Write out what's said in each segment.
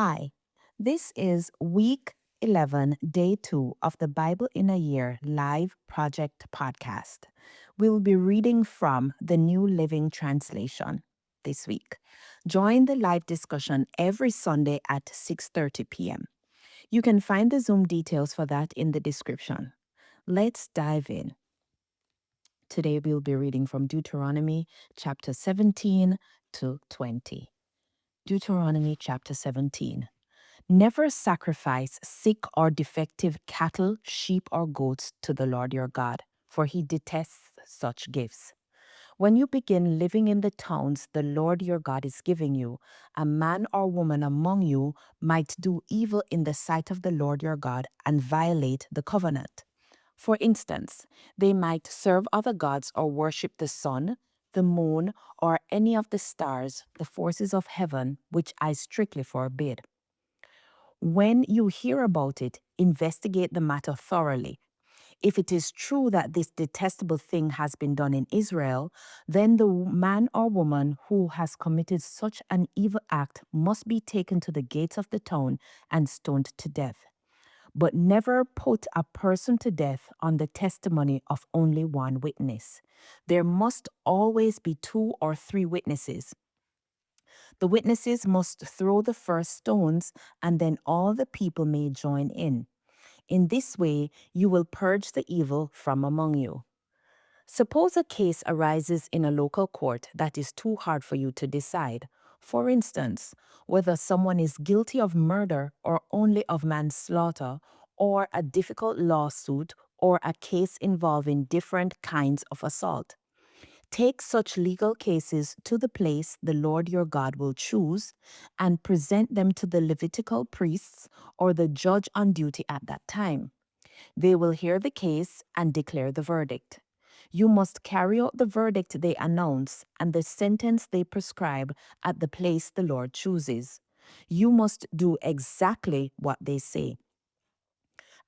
Hi, this is week 11, day 2 of the Bible in a Year live project podcast. We will be reading from the New Living Translation this week. Join the live discussion every Sunday at 6:30 p.m. You can find the Zoom details for that in the description. Let's dive in. Today we'll be reading from Deuteronomy chapter 17 to 20. Deuteronomy chapter 17. Never sacrifice sick or defective cattle, sheep, or goats to the Lord your God, for he detests such gifts. When you begin living in the towns the Lord your God is giving you, a man or woman among you might do evil in the sight of the Lord your God and violate the covenant. For instance, they might serve other gods or worship the sun, the moon, or any of the stars, the forces of heaven, which I strictly forbid. When you hear about it, investigate the matter thoroughly. If it is true that this detestable thing has been done in Israel, then the man or woman who has committed such an evil act must be taken to the gates of the town and stoned to death. But never put a person to death on the testimony of only one witness. There must always be 2 or 3 witnesses. The witnesses must throw the first stones, and then all the people may join in. In this way, you will purge the evil from among you. Suppose a case arises in a local court that is too hard for you to decide. For instance, whether someone is guilty of murder or only of manslaughter, or a difficult lawsuit, or a case involving different kinds of assault. Take such legal cases to the place the Lord your God will choose and present them to the Levitical priests or the judge on duty at that time. They will hear the case and declare the verdict. You must carry out the verdict they announce and the sentence they prescribe at the place the Lord chooses. You must do exactly what they say.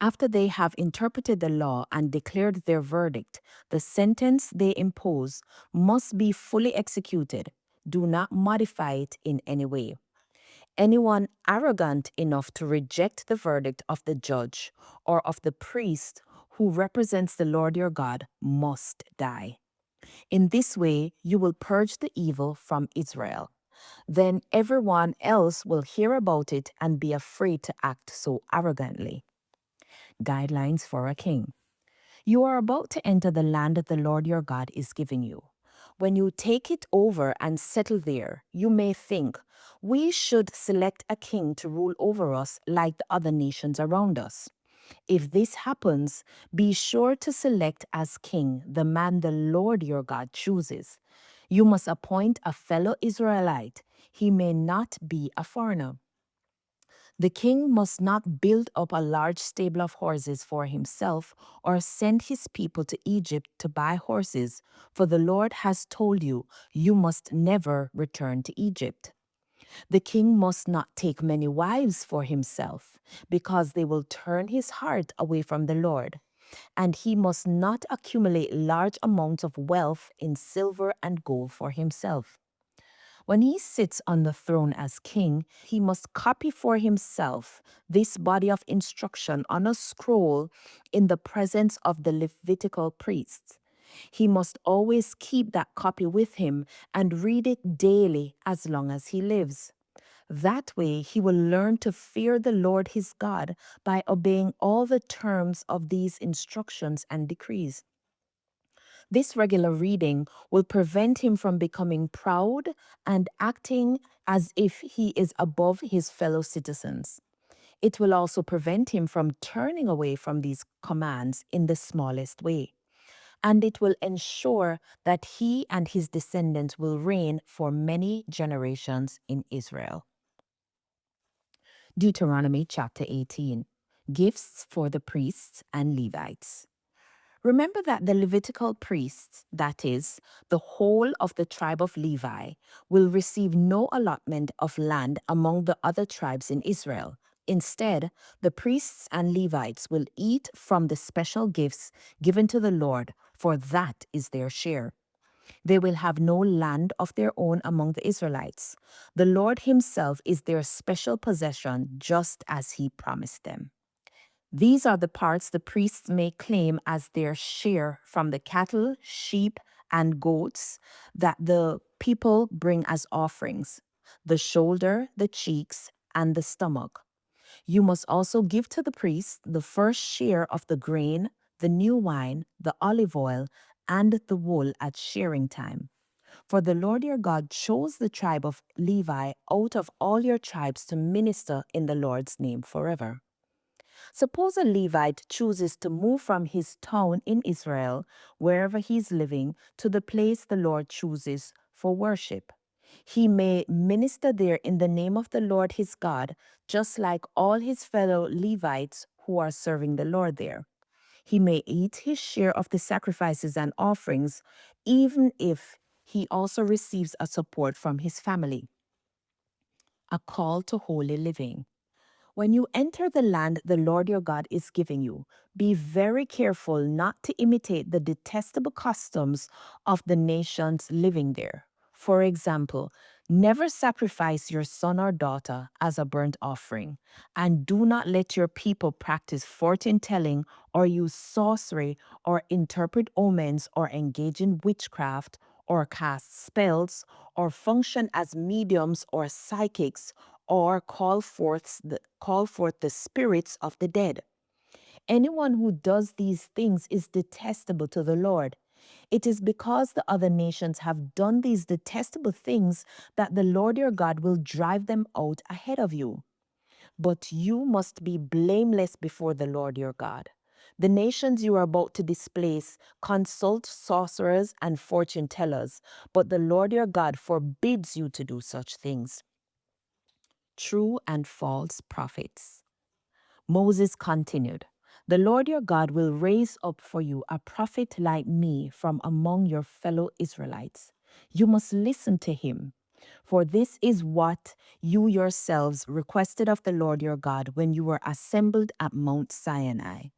After they have interpreted the law and declared their verdict, the sentence they impose must be fully executed. Do not modify it in any way. Anyone arrogant enough to reject the verdict of the judge or of the priest who represents the Lord your God must die. In this way, you will purge the evil from Israel. Then everyone else will hear about it and be afraid to act so arrogantly. Guidelines for a king. You are about to enter the land that the Lord your God is giving you. When you take it over and settle there, you may think, we should select a king to rule over us like the other nations around us. If this happens, be sure to select as king the man the Lord your God chooses. You must appoint a fellow Israelite. He may not be a foreigner. The king must not build up a large stable of horses for himself or send his people to Egypt to buy horses, for the Lord has told you, you must never return to Egypt. The king must not take many wives for himself, because they will turn his heart away from the Lord. And he must not accumulate large amounts of wealth in silver and gold for himself. When he sits on the throne as king, he must copy for himself this body of instruction on a scroll in the presence of the Levitical priests. He must always keep that copy with him and read it daily as long as he lives. That way, he will learn to fear the Lord his God by obeying all the terms of these instructions and decrees. This regular reading will prevent him from becoming proud and acting as if he is above his fellow citizens. It will also prevent him from turning away from these commands in the smallest way. And it will ensure that he and his descendants will reign for many generations in Israel. Deuteronomy chapter 18. Gifts for the priests and Levites. Remember that the Levitical priests, that is, the whole of the tribe of Levi, will receive no allotment of land among the other tribes in Israel. Instead, the priests and Levites will eat from the special gifts given to the Lord, for that is their share. They will have no land of their own among the Israelites. The Lord Himself is their special possession, just as He promised them. These are the parts the priests may claim as their share from the cattle, sheep, and goats that the people bring as offerings: the shoulder, the cheeks, and the stomach. You must also give to the priest the first share of the grain, the new wine, the olive oil, and the wool at shearing time. For the Lord your God chose the tribe of Levi out of all your tribes to minister in the Lord's name forever. Suppose a Levite chooses to move from his town in Israel, wherever he is living, to the place the Lord chooses for worship. He may minister there in the name of the Lord his God, just like all his fellow Levites who are serving the Lord there. He may eat his share of the sacrifices and offerings, even if he also receives a support from his family. A call to holy living. When you enter the land the Lord your God is giving you, be very careful not to imitate the detestable customs of the nations living there. For example, never sacrifice your son or daughter as a burnt offering, and do not let your people practice fortune telling or use sorcery or interpret omens or engage in witchcraft or cast spells or function as mediums or psychics or call forth the spirits of the dead. Anyone who does these things is detestable to the Lord. It is because the other nations have done these detestable things that the Lord your God will drive them out ahead of you. But you must be blameless before the Lord your God. The nations you are about to displace consult sorcerers and fortune tellers, but the Lord your God forbids you to do such things. True and false prophets. Moses continued, "The Lord your God will raise up for you a prophet like me from among your fellow Israelites. You must listen to him. For this is what you yourselves requested of the Lord your God when you were assembled at Mount Sinai.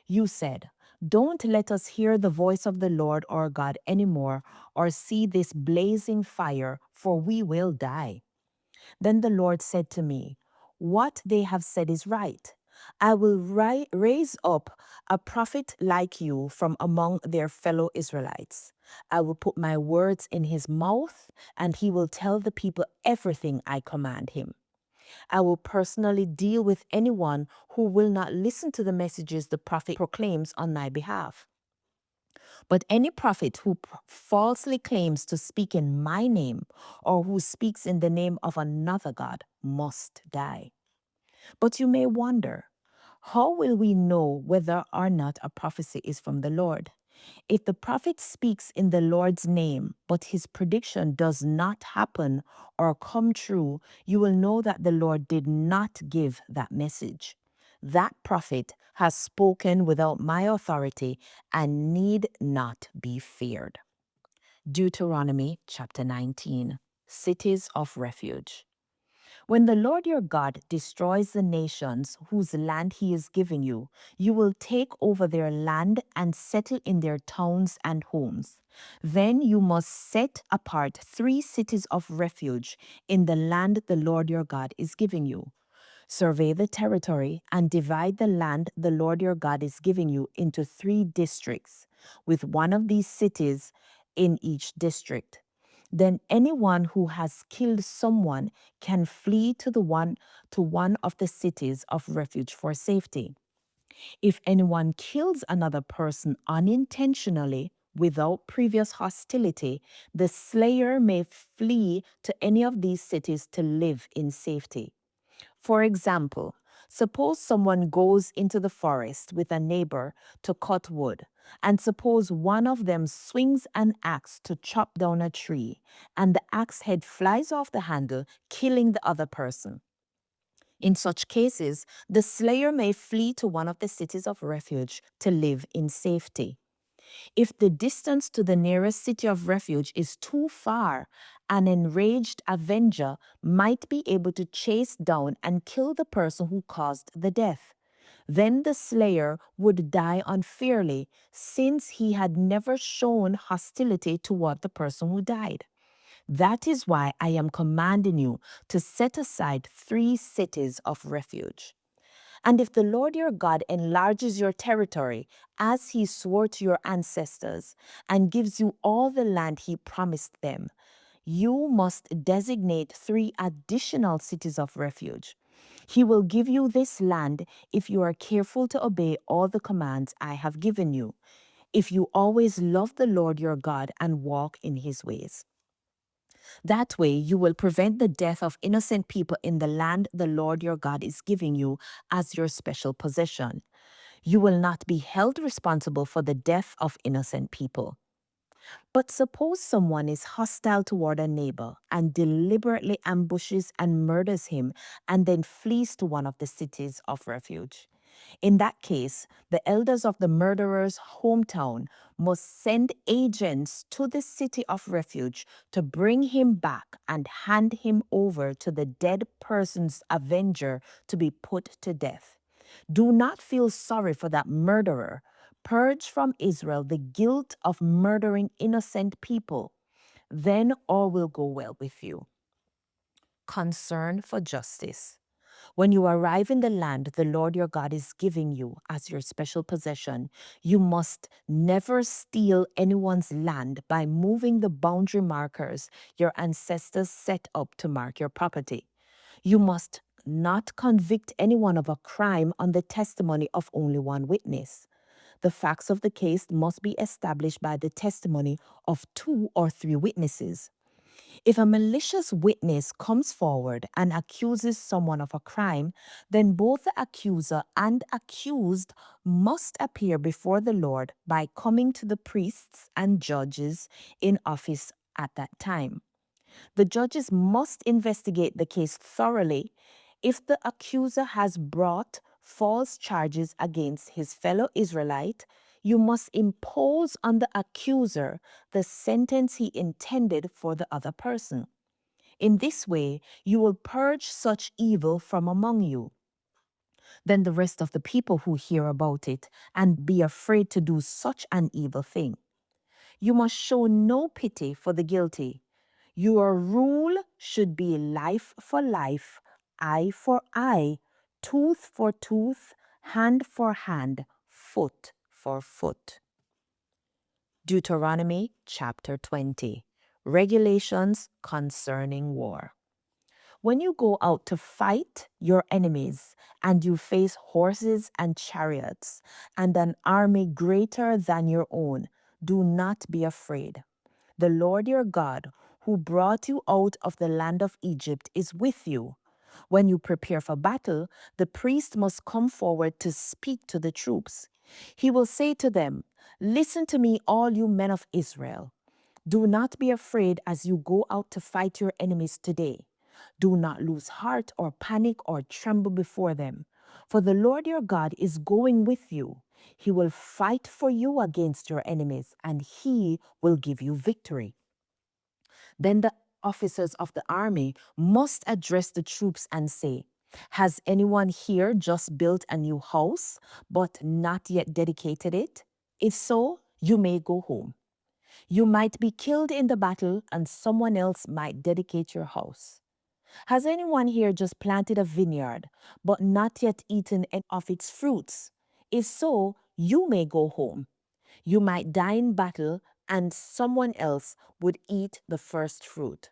You said, 'Don't let us hear the voice of the Lord our God anymore or see this blazing fire, for we will die.' Then the Lord said to me, 'What they have said is right. I will raise up a prophet like you from among their fellow Israelites. I will put my words in his mouth, and he will tell the people everything I command him. I will personally deal with anyone who will not listen to the messages the prophet proclaims on my behalf. But any prophet who falsely claims to speak in my name or who speaks in the name of another God must die.' But you may wonder, how will we know whether or not a prophecy is from the Lord? If the prophet speaks in the Lord's name, but his prediction does not happen or come true, you will know that the Lord did not give that message. That prophet has spoken without my authority and need not be feared." Deuteronomy chapter 19, Cities of Refuge. When the Lord your God destroys the nations whose land he is giving you, you will take over their land and settle in their towns and homes. Then you must set apart 3 cities of refuge in the land the Lord your God is giving you. Survey the territory and divide the land the Lord your God is giving you into 3 districts, with one of these cities in each district. Then anyone who has killed someone can flee to one of the cities of refuge for safety. If anyone kills another person unintentionally without previous hostility, the slayer may flee to any of these cities to live in safety. For example, suppose someone goes into the forest with a neighbor to cut wood, and suppose one of them swings an axe to chop down a tree, and the axe head flies off the handle, killing the other person. In such cases, the slayer may flee to one of the cities of refuge to live in safety. If the distance to the nearest city of refuge is too far, an enraged avenger might be able to chase down and kill the person who caused the death. Then the slayer would die unfairly, since he had never shown hostility toward the person who died. That is why I am commanding you to set aside 3 cities of refuge. And if the Lord your God enlarges your territory, as he swore to your ancestors, and gives you all the land he promised them, you must designate 3 additional cities of refuge. He will give you this land if you are careful to obey all the commands I have given you, if you always love the Lord your God and walk in his ways. That way, you will prevent the death of innocent people in the land the Lord your God is giving you as your special possession. You will not be held responsible for the death of innocent people. But suppose someone is hostile toward a neighbor and deliberately ambushes and murders him and then flees to one of the cities of refuge. In that case, the elders of the murderer's hometown must send agents to the city of refuge to bring him back and hand him over to the dead person's avenger to be put to death. Do not feel sorry for that murderer. Purge from Israel the guilt of murdering innocent people. Then all will go well with you. Concern for justice. When you arrive in the land the Lord your God is giving you as your special possession, you must never steal anyone's land by moving the boundary markers your ancestors set up to mark your property. You must not convict anyone of a crime on the testimony of only one witness. The facts of the case must be established by the testimony of 2 or 3 witnesses. If a malicious witness comes forward and accuses someone of a crime, then both the accuser and accused must appear before the Lord by coming to the priests and judges in office at that time. The judges must investigate the case thoroughly. If the accuser has brought false charges against his fellow Israelite, you must impose on the accuser the sentence he intended for the other person. In this way, you will purge such evil from among you. Then the rest of the people who hear about it and be afraid to do such an evil thing. You must show no pity for the guilty. Your rule should be life for life, eye for eye, tooth for tooth, hand for hand, foot for foot. Deuteronomy chapter 20. Regulations concerning war. When you go out to fight your enemies and you face horses and chariots and an army greater than your own, do not be afraid. The Lord your God, who brought you out of the land of Egypt, is with you. When you prepare for battle, the priest must come forward to speak to the troops. He will say to them, "Listen to me, all you men of Israel. Do not be afraid as you go out to fight your enemies today. Do not lose heart or panic or tremble before them. For the Lord your God is going with you. He will fight for you against your enemies, and he will give you victory." Then the officers of the army must address the troops and say, "Has anyone here just built a new house, but not yet dedicated it? If so, you may go home. You might be killed in the battle, and someone else might dedicate your house. Has anyone here just planted a vineyard, but not yet eaten any of its fruits? If so, you may go home. You might die in battle, and someone else would eat the first fruit.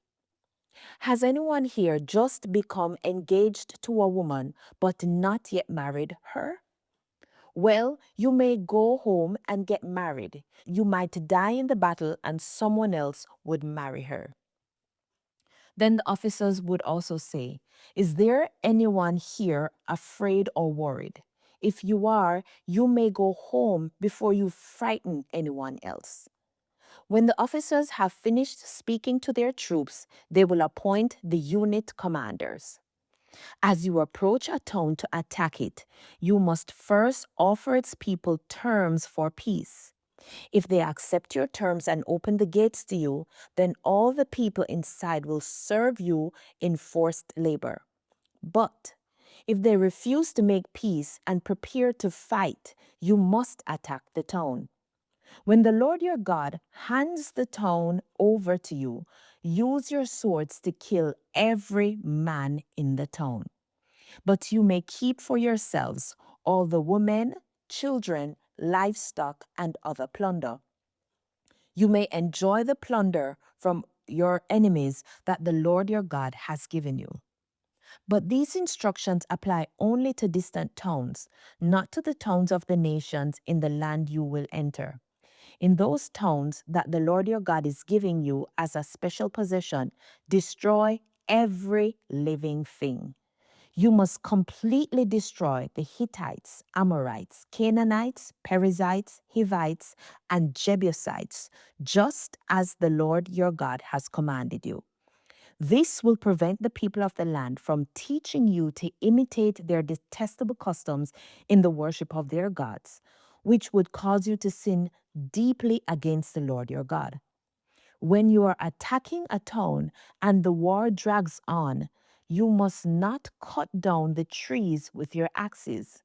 Has anyone here just become engaged to a woman, but not yet married her? Well, you may go home and get married. You might die in the battle, and someone else would marry her." Then the officers would also say, "Is there anyone here afraid or worried? If you are, you may go home before you frighten anyone else." When the officers have finished speaking to their troops, they will appoint the unit commanders. As you approach a town to attack it, you must first offer its people terms for peace. If they accept your terms and open the gates to you, then all the people inside will serve you in forced labor. But If they refuse to make peace and prepare to fight, you must attack the town. When the Lord your God hands the town over to you, use your swords to kill every man in the town. But you may keep for yourselves all the women, children, livestock, and other plunder. You may enjoy the plunder from your enemies that the Lord your God has given you. But these instructions apply only to distant towns, not to the towns of the nations in the land you will enter. In those towns that the Lord your God is giving you as a special possession, destroy every living thing. You must completely destroy the Hittites, Amorites, Canaanites, Perizzites, Hivites, and Jebusites, just as the Lord your God has commanded you. This will prevent the people of the land from teaching you to imitate their detestable customs in the worship of their gods, which would cause you to sin deeply against the Lord your God. When you are attacking a town and the war drags on, you must not cut down the trees with your axes.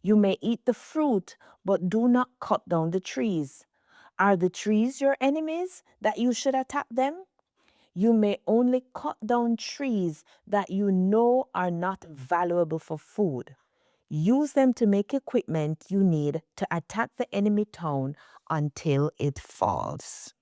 You may eat the fruit, but do not cut down the trees. Are the trees your enemies that you should attack them? You may only cut down trees that you know are not valuable for food. Use them to make equipment you need to attack the enemy town until it falls.